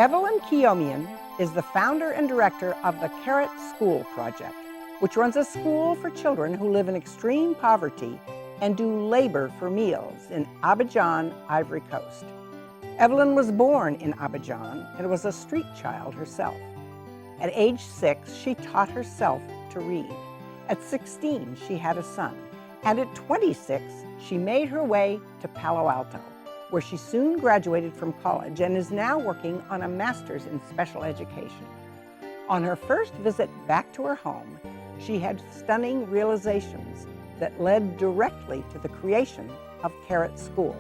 Evelyne Keomian is the founder and director of the Carrot School Project, which runs a school for children who live in extreme poverty and do labor for meals in Abidjan, Ivory Coast. Evelyne was born in Abidjan and was a street child herself. At age 6, she taught herself to read. At 16, she had a son. And at 26, she made her way to Palo Alto, where she soon graduated from college and is now working on a master's in special education. On her first visit back to her home, she had stunning realizations that led directly to the creation of Carrot School,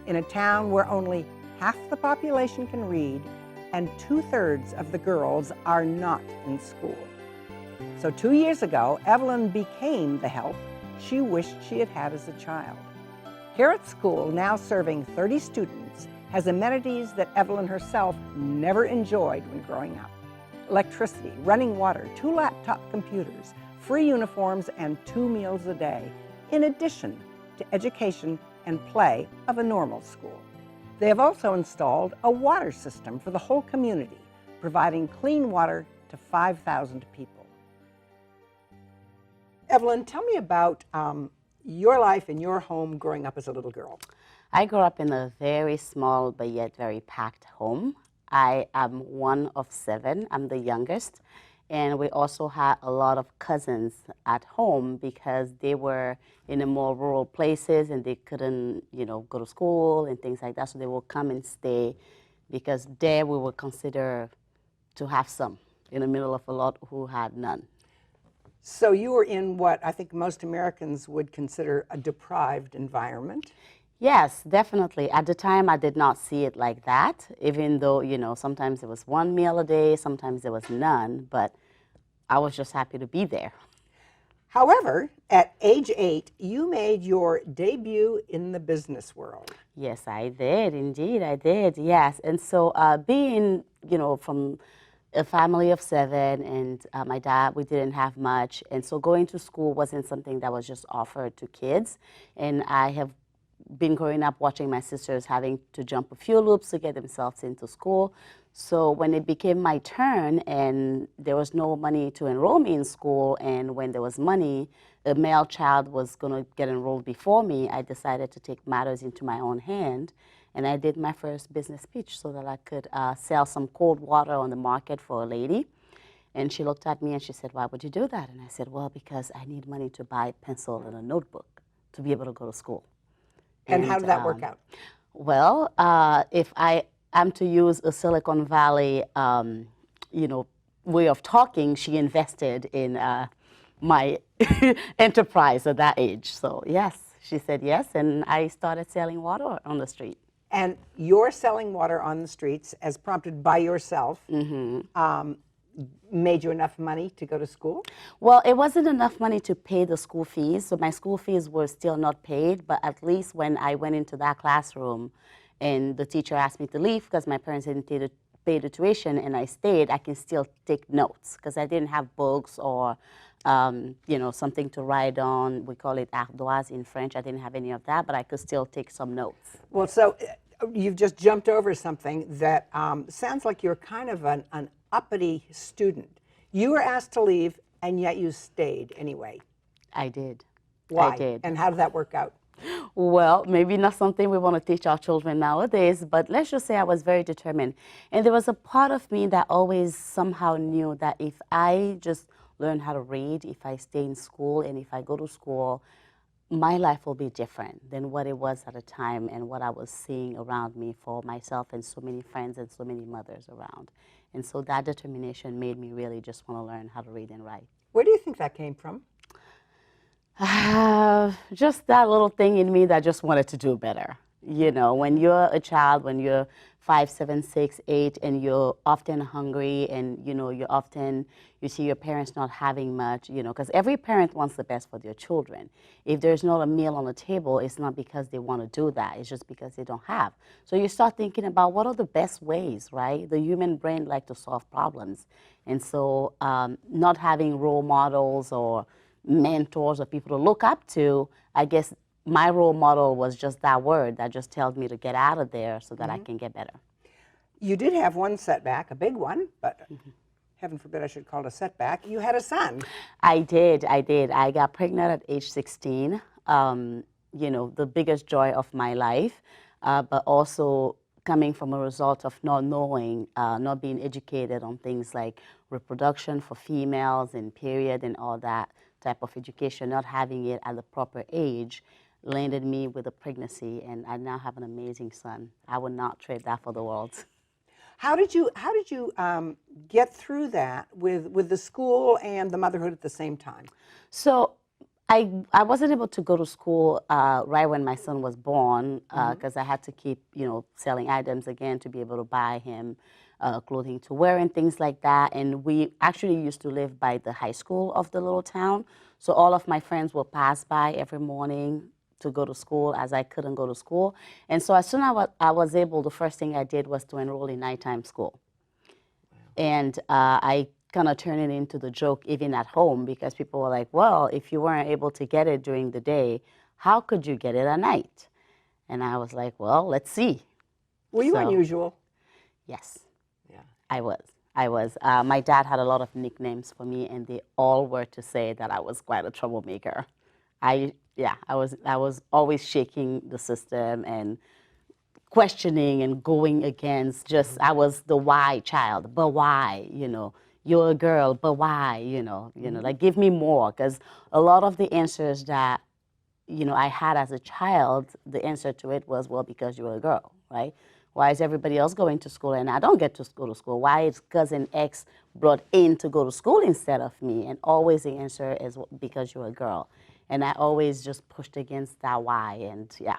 in a town where only half the population can read and 2/3 of the girls are not in school. So 2 years ago, Evelyne became the help she wished she had had as a child. Carrot School, now serving 30 students, has amenities that Evelyne herself never enjoyed when growing up. Electricity, running water, 2 laptop computers, free uniforms, and 2 meals a day, in addition to education and play of a normal school. They have also installed a water system for the whole community, providing clean water to 5,000 people. Evelyne, tell me about your life in your home growing up as a little girl. I grew up in a very small but yet very packed home. I am one of 7. I'm the youngest. And we also had a lot of cousins at home because they were in the more rural places and they couldn't, go to school and things like that. So they would come and stay because there we were considered to have some in the middle of a lot who had none. So you were in what I think most Americans would consider a deprived environment. Yes, definitely. At the time, I did not see it like that, even though, sometimes it was 1 meal a day, sometimes there was none, but I was just happy to be there. However, at age 8, you made your debut in the business world. Yes, I did. Indeed, I did. Yes. And so being, from a family of 7, and my dad, we didn't have much. And so going to school wasn't something that was just offered to kids. And I have been growing up watching my sisters having to jump a few loops to get themselves into school. So when it became my turn and there was no money to enroll me in school, and when there was money, a male child was going to get enrolled before me, I decided to take matters into my own hand. And I did my first business pitch so that I could sell some cold water on the market for a lady. And she looked at me and she said, "Why would you do that?" And I said, "Well, because I need money to buy a pencil and a notebook to be able to go to school." And how did that work out? Well, if I am to use a Silicon Valley, way of talking, she invested in my enterprise at that age. So yes, she said yes, and I started selling water on the street. And you're selling water on the streets, as prompted by yourself, made you enough money to go to school? Well, it wasn't enough money to pay the school fees, so my school fees were still not paid, but at least when I went into that classroom and the teacher asked me to leave because my parents didn't pay the tuition and I stayed, I can still take notes because I didn't have books or something to write on. We call it ardoise in French. I didn't have any of that, but I could still take some notes. Well, so you've just jumped over something that sounds like you're kind of an uppity student. You were asked to leave, and yet you stayed anyway. I did. Why? I did. And how did that work out? Well, maybe not something we want to teach our children nowadays, but let's just say I was very determined. And there was a part of me that always somehow knew that if I just learn how to read, if I stay in school, and if I go to school, my life will be different than what it was at the time and what I was seeing around me for myself and so many friends and so many mothers around. And so that determination made me really just want to learn how to read and write. Where do you think that came from? Just that little thing in me that just wanted to do better. When you're a child, when you're 5, 7, 6, 8, and you're often hungry, and you see your parents not having much, because every parent wants the best for their children. If there's not a meal on the table, it's not because they want to do that, it's just because they don't have. So you start thinking about what are the best ways, right? The human brain likes to solve problems. And so not having role models or mentors or people to look up to, I guess my role model was just that word that just tells me to get out of there so that I can get better. You did have one setback, a big one, but heaven forbid I should call it a setback. You had a son. I did. I did. I got pregnant at age 16. You know, the biggest joy of my life, but also coming from a result of not knowing, not being educated on things like reproduction for females and period and all that type of education, not having it at the proper age, landed me with a pregnancy, and I now have an amazing son. I would not trade that for the world. How did you get through that with the school and the motherhood at the same time? So I wasn't able to go to school right when my son was born because I had to keep, you know, selling items again to be able to buy him clothing to wear and things like that. And we actually used to live by the high school of the little town. So all of my friends will pass by every morning to go to school as I couldn't go to school. And so as soon as I was able, the first thing I did was to enroll in nighttime school. And I kind of turned it into the joke even at home because people were like, well, if you weren't able to get it during the day, how could you get it at night? And I was like, well, let's see. Were you unusual? Yes, Yeah. I was. I was. My dad had a lot of nicknames for me, and they all were to say that I was quite a troublemaker. I was always shaking the system and questioning and going against just I was the why child, but why, you know, you're a girl, but why, like give me more because a lot of the answers that I had as a child, the answer to it was, well, because you're a girl, right? Why is everybody else going to school and I don't get to go to school? Why is cousin X brought in to go to school instead of me? And always the answer is because you're a girl. And I always just pushed against that why, and yeah.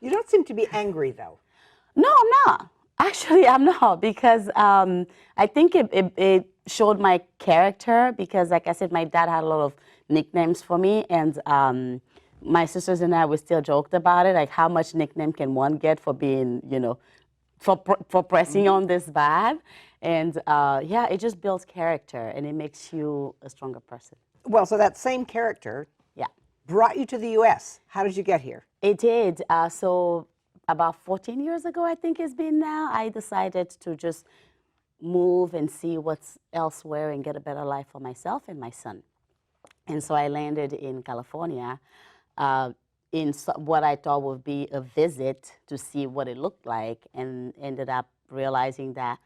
You don't seem to be angry, though. No, I'm not. Actually, I'm not because I think it showed my character because, like I said, my dad had a lot of nicknames for me, and my sisters and I we still joked about it, like how much nickname can one get for being, for pressing on this vibe, and yeah, it just builds character and it makes you a stronger person. Well, so that same character Yeah. brought you to the U.S. How did you get here? It did. So about 14 years ago, I think it's been now, I decided to just move and see what's elsewhere and get a better life for myself and my son. And so I landed in California what I thought would be a visit to see what it looked like, and ended up realizing that,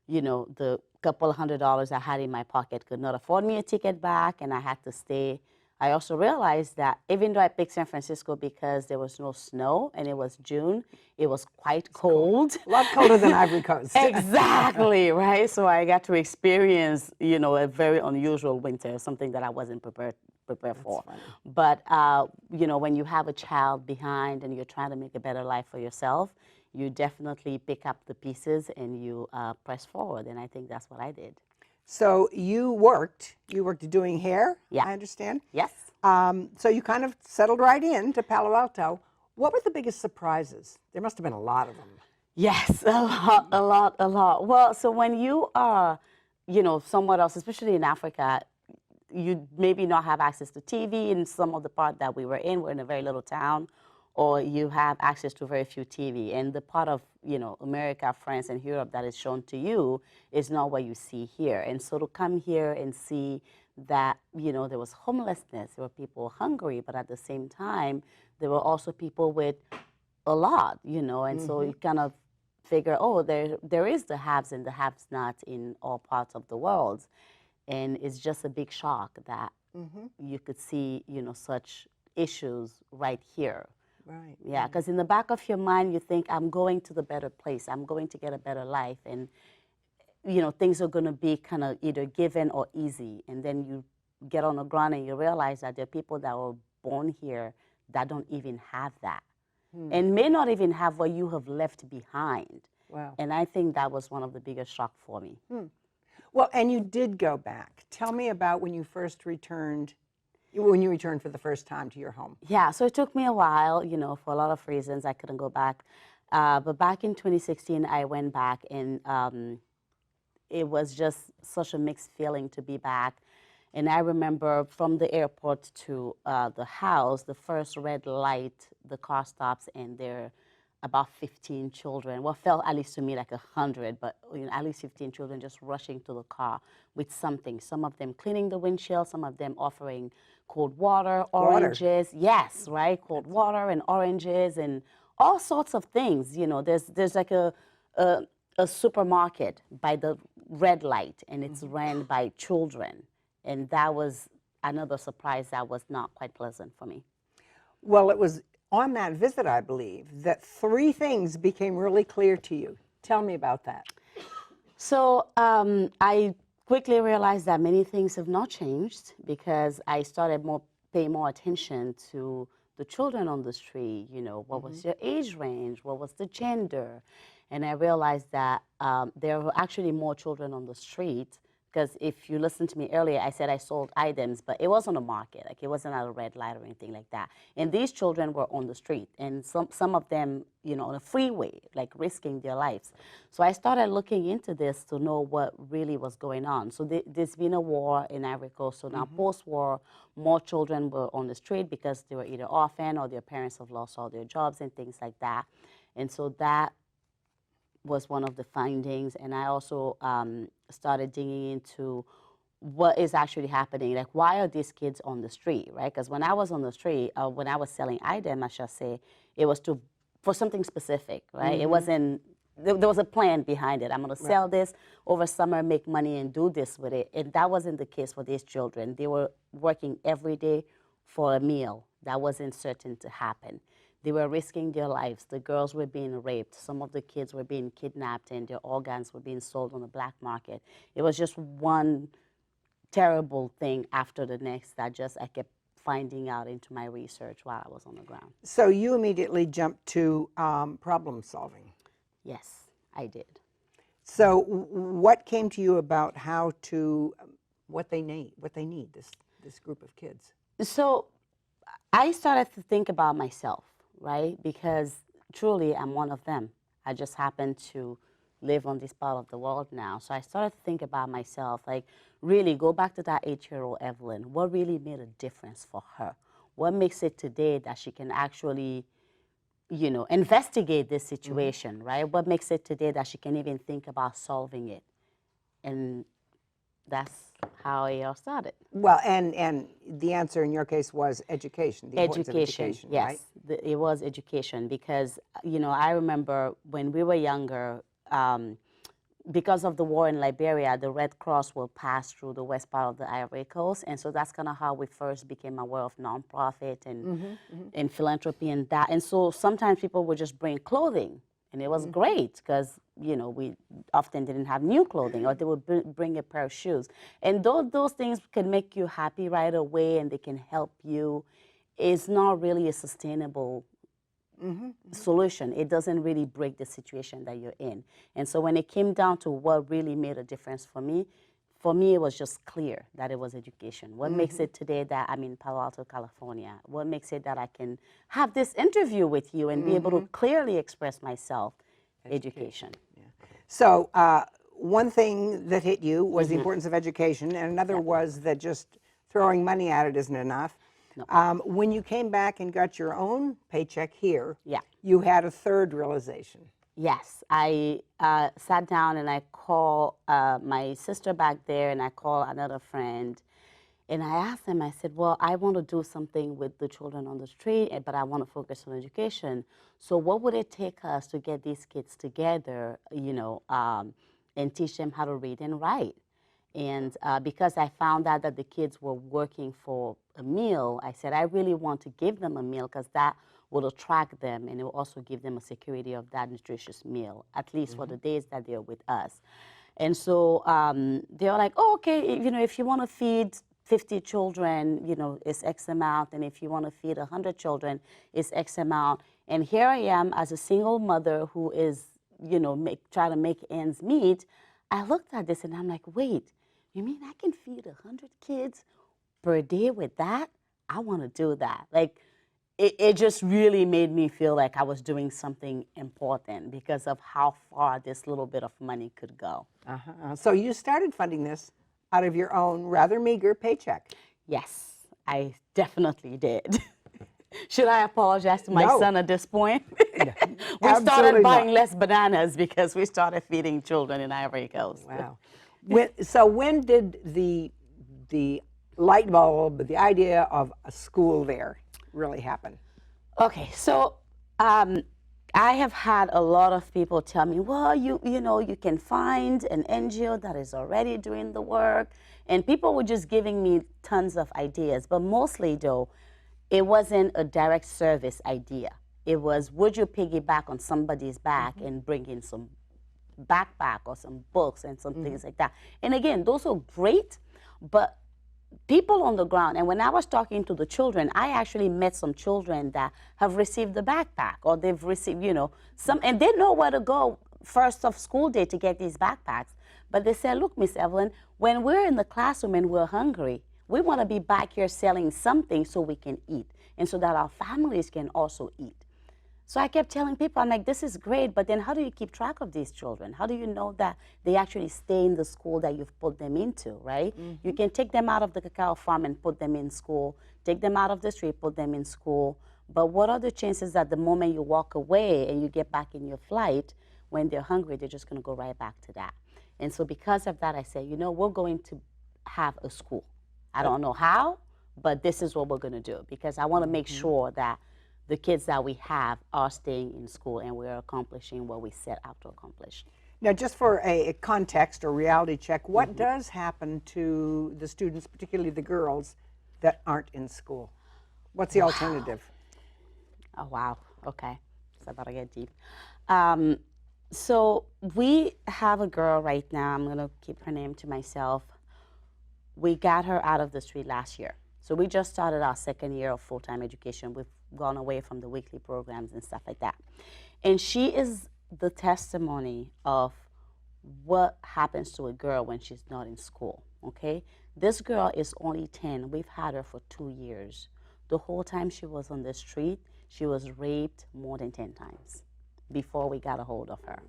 the couple $100 I had in my pocket could not afford me a ticket back, and I had to stay. I also realized that even though I picked San Francisco because there was no snow and it was June, it was quite cold. A lot colder than Ivory Coast. Exactly, right? So I got to experience, a very unusual winter, something that I wasn't prepared for. Funny. But, when you have a child behind and you're trying to make a better life for yourself, you definitely pick up the pieces and you press forward. And I think that's what I did. So you worked doing hair, Yeah. I understand? Yes. So you kind of settled right in to Palo Alto. What were the biggest surprises? There must have been a lot of them. Yes, a lot. Well, so when you are, somewhere else, especially in Africa, you maybe not have access to TV in some of the part that we were in. We're in a very little town, or you have access to very few TV. And the part of, America, France, and Europe that is shown to you is not what you see here. And so to come here and see that, there was homelessness, there were people hungry, but at the same time, there were also people with a lot, and so you kind of figure, oh, there is the haves and the have-nots in all parts of the world. And it's just a big shock that you could see, such issues right here. Right. Yeah, because in the back of your mind, you think, I'm going to the better place. I'm going to get a better life. And, things are going to be kind of either given or easy. And then you get on the ground and you realize that there are people that were born here that don't even have that. And may not even have what you have left behind. Wow. And I think that was one of the biggest shock for me. Well, and you did go back. Tell me about when you returned for the first time to your home. Yeah, so it took me a while, for a lot of reasons. I couldn't go back. But back in 2016, I went back, and it was just such a mixed feeling to be back. And I remember from the airport to the house, the first red light, the car stops, and there about 15 children, what felt at least to me like 100, but at least 15 children just rushing to the car with something. Some of them cleaning the windshield, some of them offering cold water, oranges. Yes, right, cold water and oranges and all sorts of things. There's like a supermarket by the red light, and it's ran by children, and that was another surprise that was not quite pleasant for me. Well, it was on that visit, I believe, that 3 things became really clear to you. Tell me about that. So I quickly realized that many things have not changed because I started paying more attention to the children on the street. What was their age range? What was the gender? And I realized that there were actually more children on the street, because if you listened to me earlier, I said I sold items, but it wasn't a market. Like, it wasn't at a red light or anything like that. And these children were on the street, and some of them, on a freeway, like risking their lives. So I started looking into this to know what really was going on. So there's been a war in Ivory Coast. So now post-war, more children were on the street because they were either orphaned or their parents have lost all their jobs and things like that. And so that was one of the findings. And I also started digging into what is actually happening. Like, why are these kids on the street, right? Because when I was on the street, when I was selling items, I should say, it was for something specific, right? It wasn't, there was a plan behind it. I'm going to sell this over summer, make money, and do this with it. And that wasn't the case for these children. They were working every day for a meal that wasn't certain to happen. They were risking their lives. The girls were being raped. Some of the kids were being kidnapped, and their organs were being sold on the black market. It was just one terrible thing after the next that I kept finding out into my research while I was on the ground. So you immediately jumped to problem solving. Yes, I did. So what came to you about what they need, this group of kids? So I started to think about myself, right? Because truly I'm one of them. I just happen to live on this part of the world now. So I started to think about myself, like, really go back to that 8-year-old Evelyne. What really made a difference for her? What makes it today that she can actually, investigate this situation, right? What makes it today that she can even think about solving it? And that's how it all started. Well, and the answer in your case was education, the importance of education, yes. right? It was education because, I remember when we were younger, because of the war in Liberia, the Red Cross will pass through the west part of the Ivory Coast. And so that's kind of how we first became aware of nonprofit and philanthropy and that. And so sometimes people would just bring clothing. And it was great because, we often didn't have new clothing, or they would bring a pair of shoes. And those things can make you happy right away, and they can help you. It's not really a sustainable solution. It doesn't really break the situation that you're in. And so when it came down to what really made a difference for me, it was just clear that it was education. What makes it today that I'm in Palo Alto, California? What makes it that I can have this interview with you and be able to clearly express myself? Education. Yeah. So one thing that hit you was the importance of education, and another was that just throwing money at it isn't enough. No. When you came back and got your own paycheck here, you had a third realization. Yes, I sat down and I called my sister back there, and I called another friend, and I asked them, I said, well, I want to do something with the children on the street, but I want to focus on education. So what would it take us to get these kids together, and teach them how to read and write? And because I found out that the kids were working for a meal, I said, I really want to give them a meal because that will attract them, and it will also give them a security of that nutritious meal, at least for the days that they're with us. And so they were like, oh, okay, if you want to feed 50 children, it's X amount, and if you want to feed 100 children, it's X amount. And here I am as a single mother who is, trying to make ends meet. I looked at this and I'm like, wait, you mean I can feed 100 kids per day with that? I want to do that. Like, it just really made me feel like I was doing something important because of how far this little bit of money could go. So you started funding this out of your own rather meager paycheck. Yes, I definitely did. Should I apologize to my No. son at this point? No, We started absolutely buying not. less bananas because we started feeding children in Ivory Coast. Wow. When did the light bulb, the idea of a school there really happen? Okay, so um, I have had a lot of people tell me, well, you know, you can find an NGO that is already doing the work, and people were just giving me tons of ideas. But mostly, though, it wasn't a direct service idea. It was, would you piggyback on somebody's back and bring in some backpack or some books and some things like that? And again, those are great, but people on the ground, and when I was talking to the children, I actually met some children that have received the backpack, or they've received, you know, some, and they know where to go first of school day to get these backpacks. But they said, look, Miss Evelyn, when we're in the classroom and we're hungry, we want to be back here selling something so we can eat, and so that our families can also eat. So I kept telling people, I'm like, this is great, but then how do you keep track of these children? How do you know that they actually stay in the school that you've put them into, right? You can take them out of the cacao farm and put them in school, take them out of the street, put them in school, but what are the chances that the moment you walk away and you get back in your flight, when they're hungry, they're just gonna go right back to that? And so because of that, I said, you know, we're going to have a school. I don't know how, but this is what we're gonna do, because I wanna make sure that the kids that we have are staying in school and we're accomplishing what we set out to accomplish. Now, just for a context or reality check, what does happen to the students, particularly the girls, that aren't in school? What's the alternative? Oh, wow. Okay. It's about to get deep. So we have a girl right now. I'm going to keep her name to myself. We got her out of the street last year. So we just started our second year of full-time education. We've gone away from the weekly programs and stuff like that. And she is the testimony of what happens to a girl when she's not in school, okay? This girl is only 10. We've had her for 2 years. The whole time she was on the street, she was raped more than 10 times before we got a hold of her.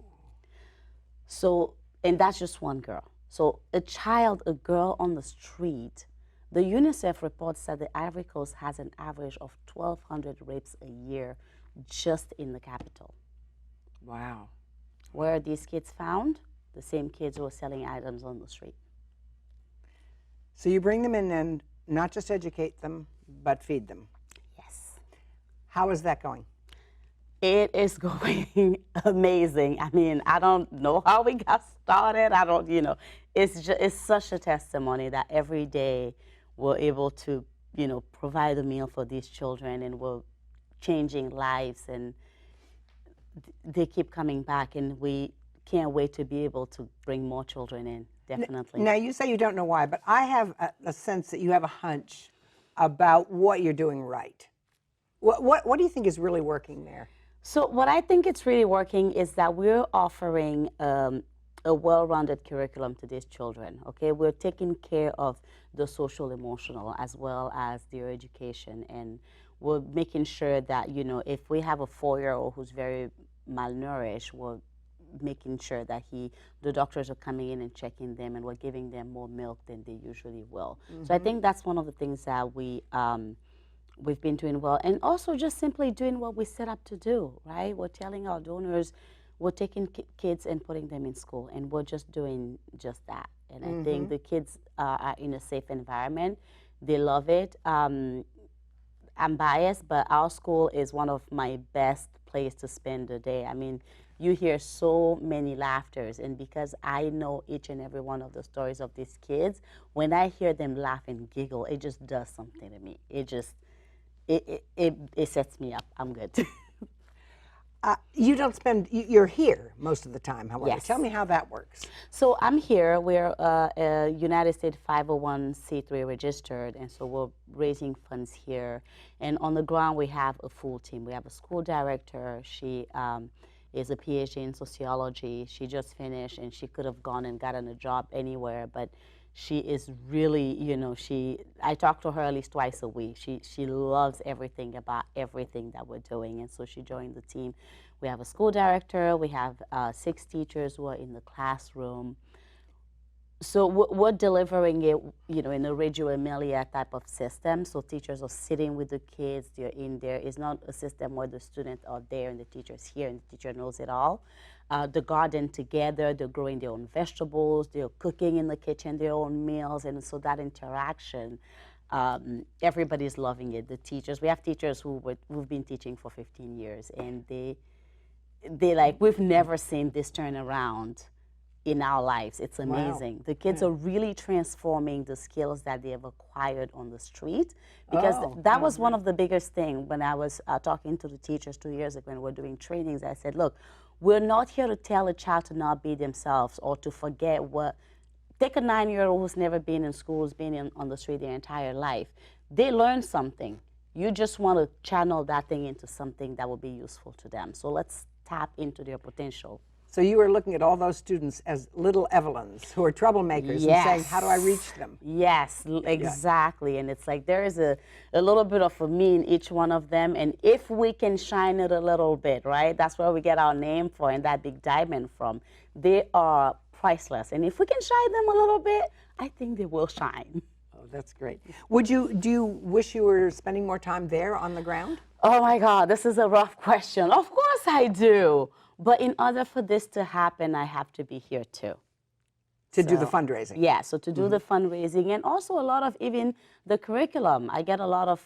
So, and that's just one girl. So a child, a girl on the street, the UNICEF report said the Ivory Coast has an average of 1,200 rapes a year just in the capital. Wow. Where are these kids found? The same kids who are selling items on the street. So you bring them in and not just educate them, but feed them. Yes. How is that going? It is going amazing. I mean, I don't know how we got started. I don't, you know, it's such a testimony that every day we're able to, you know, provide a meal for these children, and we're changing lives, and they keep coming back, and we can't wait to be able to bring more children in, definitely. Now, you say you don't know why, but I have a sense that you have a hunch about what you're doing right. What do you think is really working there? So what I think it's really working is that we're offering a well-rounded curriculum to these children, okay? We're taking care of the social, emotional, as well as their education, and we're making sure that, you know, if we have a 4-year-old who's very malnourished, we're making sure that the doctors are coming in and checking them, and we're giving them more milk than they usually will. So I think that's one of the things that we've been doing well, and also just simply doing what we set up to do, right? We're telling our donors we're taking kids and putting them in school, and we're just doing just that. And I think the kids are in a safe environment. They love it. I'm biased, but our school is one of my best places to spend the day. I mean, you hear so many laughters, and because I know each and every one of the stories of these kids, when I hear them laugh and giggle, it just does something to me. It just, it sets me up. I'm good. You don't spend, you're here most of the time, however. Yes. Tell me how that works. So I'm here. We're a United States 501c3 registered, and so we're raising funds here. And on the ground, we have a full team. We have a school director. She is a PhD in sociology. She just finished, and she could have gone and gotten a job anywhere, but she is really, you know, I talk to her at least twice a week. She loves everything about everything that we're doing, and so she joined the team. We have a school director. We have 6 teachers who are in the classroom. So we're delivering it, in a Reggio Emilia type of system. So teachers are sitting with the kids, they're in there. It's not a system where the students are there and the teacher's here and the teacher knows it all. The garden together, they're growing their own vegetables, they're cooking in the kitchen their own meals, and so that interaction, everybody's loving it. The teachers, we have teachers who've been teaching for 15 years, and they like, we've never seen this turn around in our lives. It's amazing. Wow. The kids are really transforming the skills that they have acquired on the street, because that was one of the biggest things when I was talking to the teachers 2 years ago when we were doing trainings. I said, look, we're not here to tell a child to not be themselves or to forget what. Take a 9-year-old who's never been in school, who's been on the street their entire life. They learn something. You just want to channel that thing into something that will be useful to them. So let's tap into their potential. So you were looking at all those students as little Evelyns who are troublemakers and saying, how do I reach them? Yes, exactly. And it's like there is a little bit of a me in each one of them. And if we can shine it a little bit, right, that's where we get our name for and that big diamond from. They are priceless. And if we can shine them a little bit, I think they will shine. Oh, that's great. Do you wish you were spending more time there on the ground? Oh my God, this is a rough question. Of course I do. But in order for this to happen, I have to be here too. To do the fundraising? Yeah, so to do the fundraising and also a lot of even the curriculum. I get a lot of,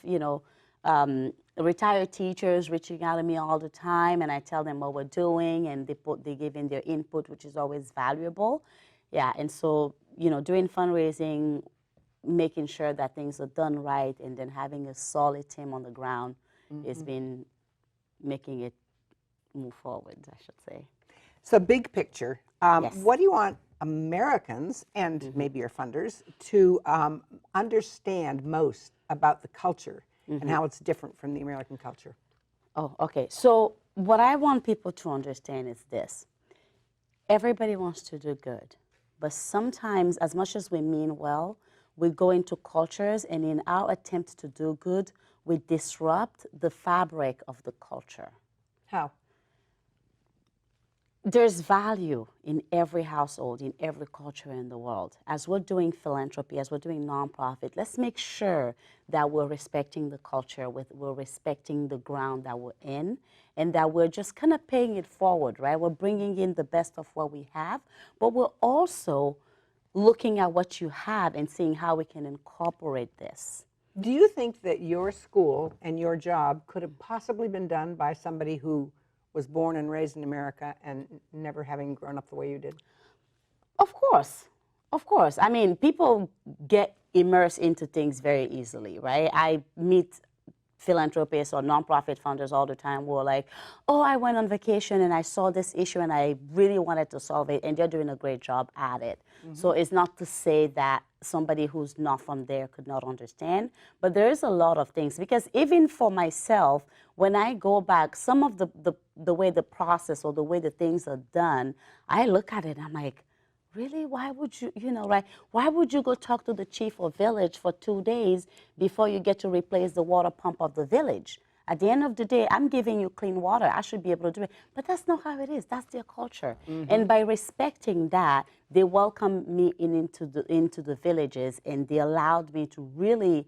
retired teachers reaching out to me all the time, and I tell them what we're doing, and they give in their input, which is always valuable. Yeah, and so, doing fundraising, making sure that things are done right, and then having a solid team on the ground has been making it move forward, I should say. So big picture, Yes. what do you want Americans and maybe your funders to understand most about the culture and how it's different from the American culture? Oh, okay. So what I want people to understand is this. Everybody wants to do good, but sometimes, as much as we mean well, we go into cultures, and in our attempt to do good, we disrupt the fabric of the culture. How? There's value in every household, in every culture in the world. As we're doing philanthropy, as we're doing nonprofit, let's make sure that we're respecting the culture, we're respecting the ground that we're in, and that we're just kind of paying it forward, right? We're bringing in the best of what we have, but we're also looking at what you have and seeing how we can incorporate this. Do you think that your school and your job could have possibly been done by somebody who was born and raised in America and never having grown up the way you did? Of course. Of course. I mean, people get immersed into things very easily, right? I meet philanthropists or nonprofit founders all the time who are like, oh, I went on vacation and I saw this issue and I really wanted to solve it, and they're doing a great job at it. So it's not to say that somebody who's not from there could not understand, but there is a lot of things, because even for myself, when I go back, some of the way the process or the way the things are done, I look at it and I'm like, really? Why would you, right? Why would you go talk to the chief of village for 2 days before you get to replace the water pump of the village? At the end of the day, I'm giving you clean water. I should be able to do it. But that's not how it is. That's their culture. And by respecting that, they welcomed me into the villages, and they allowed me to really,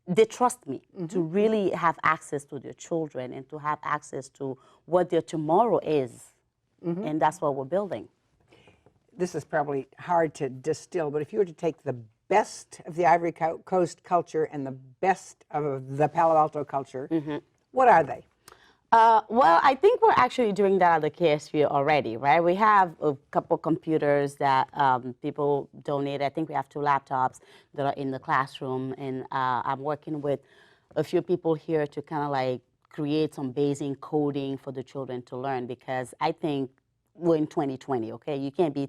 they trust me to really have access to their children and to have access to what their tomorrow is. And that's what we're building. This is probably hard to distill, but if you were to take the best of the Ivory Coast culture and the best of the Palo Alto culture, what are they? Well, I think we're actually doing that at the KSU already, right? We have a couple computers that people donate. I think we have 2 laptops that are in the classroom, and I'm working with a few people here to kind of like create some basic coding for the children to learn, because I think we're in 2020, okay? You can't be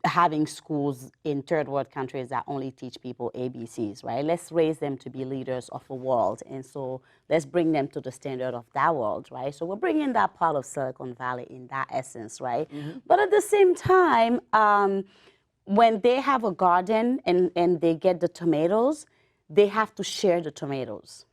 having schools in third world countries that only teach people ABCs, right? Let's raise them to be leaders of a world, and so let's bring them to the standard of that world, right? So we're bringing that part of Silicon Valley in that essence, right? But at the same time, when they have a garden and they get the tomatoes, they have to share the tomatoes.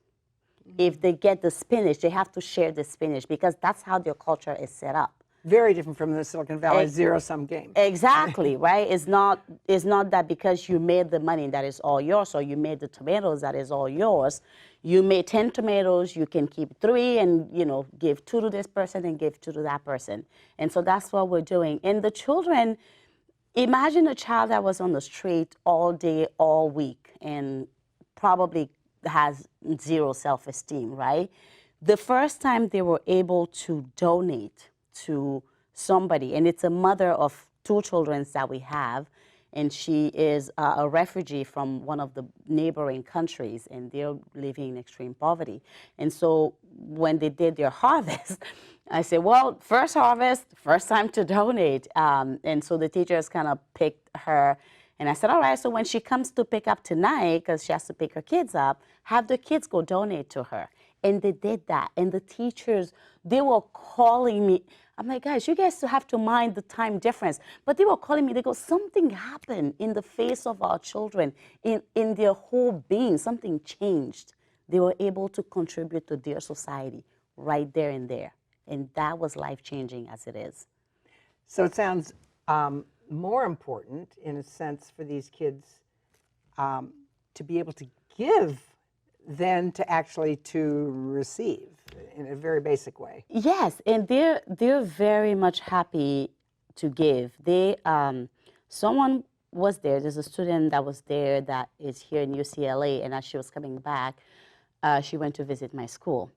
If they get the spinach, they have to share the spinach, because that's how their culture is set up. Very different from the Silicon Valley zero-sum game. Exactly, right? It's not that because you made the money that is all yours, or you made the tomatoes that is all yours. You made 10 tomatoes, you can keep 3 and, give 2 to this person and give 2 to that person. And so that's what we're doing. And the children, imagine a child that was on the street all day, all week, and probably has 0 self-esteem, right? The first time they were able to donate to somebody, and it's a mother of 2 children that we have, and she is a refugee from one of the neighboring countries, and they're living in extreme poverty. And so when they did their harvest, I said, well, first harvest, first time to donate. And so the teachers kind of picked her. And I said, all right, so when she comes to pick up tonight, because she has to pick her kids up, have the kids go donate to her. And they did that. And the teachers, they were calling me. I'm like, guys, you guys have to mind the time difference. But they were calling me. They go, something happened in the face of our children, in their whole being. Something changed. They were able to contribute to their society right there and there. And that was life-changing as it is. So it sounds more important, in a sense, for these kids to be able to give than to actually to receive in a very basic way. Yes, and they're very much happy to give. Someone was there. There's a student that was there that is here in UCLA, and as she was coming back, she went to visit my school.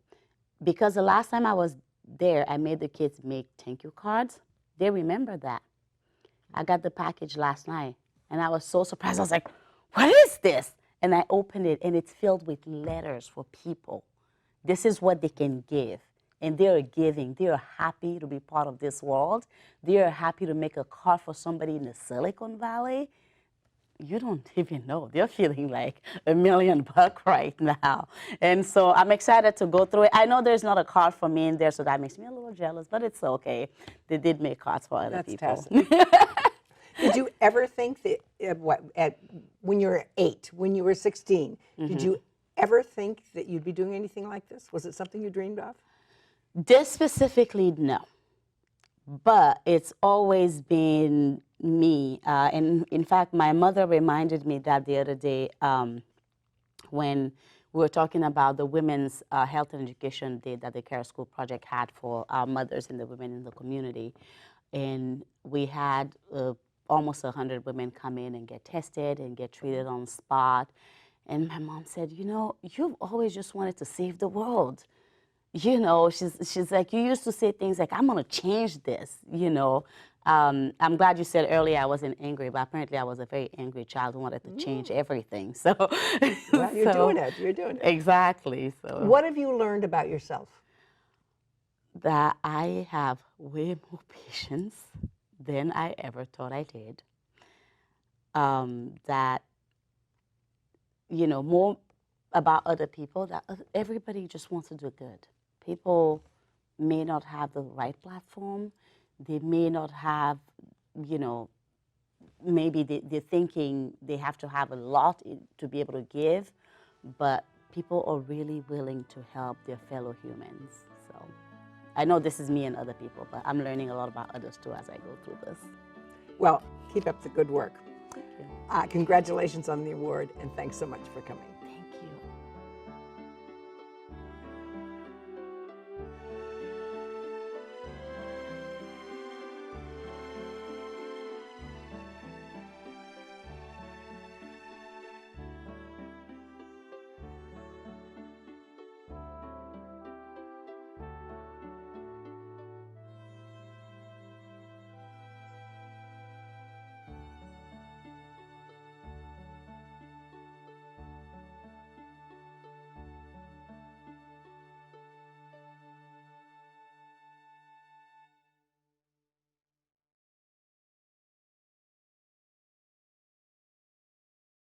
Because the last time I was there, I made the kids make thank you cards. They remember that. I got the package last night, and I was so surprised. I was like, what is this? And I opened it, and it's filled with letters for people. This is what they can give. And they are giving. They are happy to be part of this world. They are happy to make a card for somebody in the Silicon Valley. You don't even know. They're feeling like $1 million right now. And so I'm excited to go through it. I know there's not a card for me in there, so that makes me a little jealous, but it's okay. They did make cards for other people. Did you ever think that, when you were 8, when you were 16, did you ever think that you'd be doing anything like this? Was it something you dreamed of? This specifically, no. But it's always been me. And in fact, my mother reminded me that the other day when we were talking about the Women's Health and Education Day that the Care School Project had for our mothers and the women in the community. And we had almost 100 women come in and get tested and get treated on the spot. And my mom said, you've always just wanted to save the world. She's like, you used to say things like, I'm going to change this, I'm glad you said earlier I wasn't angry, but apparently I was a very angry child who wanted to change everything. So, well, you're doing it. You're doing it. Exactly. So, what have you learned about yourself? That I have way more patience than I ever thought I did. That, more about other people, that everybody just wants to do good. People may not have the right platform. They may not have, maybe they're thinking they have to have a lot to be able to give, but people are really willing to help their fellow humans. So I know this is me and other people, but I'm learning a lot about others too as I go through this. Well, keep up the good work. Thank you. Congratulations on the award, and thanks so much for coming.